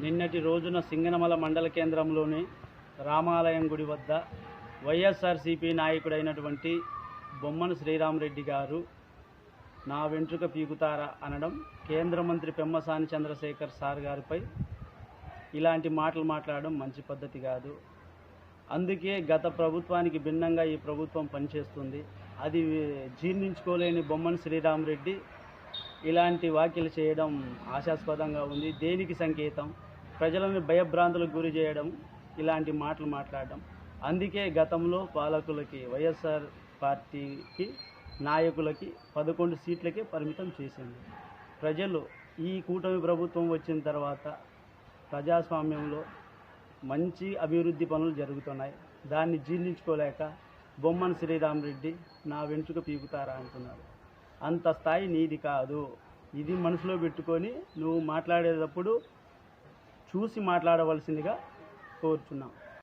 నిన్నటి రోజున సింగనమల మండల కేంద్రంలోని రామాలయం గుడి వద్ద వైఎస్ఆర్సీపీ నాయకుడైనటువంటి బొమ్మన శ్రీరామరెడ్డి గారు నా వెంట్రుక పీకుతారా అనడం కేంద్ర మంత్రి పెమ్మసాని చంద్రశేఖర్ సార్ గారిపై ఇలాంటి మాటలు మాట్లాడడం మంచి పద్ధతి కాదు. అందుకే గత ప్రభుత్వానికి భిన్నంగా ఈ ప్రభుత్వం పనిచేస్తుంది. అది జీర్ణించుకోలేని బొమ్మన శ్రీరామరెడ్డి ఇలాంటి వ్యాఖ్యలు చేయడం ఆశాస్పదంగా ఉంది. దేనికి సంకేతం? ప్రజలను భయభ్రాంతులకు గురి చేయడం, ఇలాంటి మాటలు మాట్లాడడం. అందుకే గతంలో పాలకులకి, వైఎస్ఆర్ పార్టీకి నాయకులకి 11 సీట్లకే పరిమితం చేసింది. ప్రజలు ఈ కూటమి ప్రభుత్వం వచ్చిన తర్వాత ప్రజాస్వామ్యంలో మంచి అభివృద్ధి పనులు జరుగుతున్నాయి. దాన్ని జీర్ణించుకోలేక బొమ్మన శ్రీరామరెడ్డి నా వెంట్రుక పీకుతారా అంటున్నారు. అంత స్థాయి నీది కాదు. ఇది మనసులో పెట్టుకొని నువ్వు మాట్లాడేటప్పుడు చూసి మాట్లాడవలసిందిగా కోరుచున్నాం.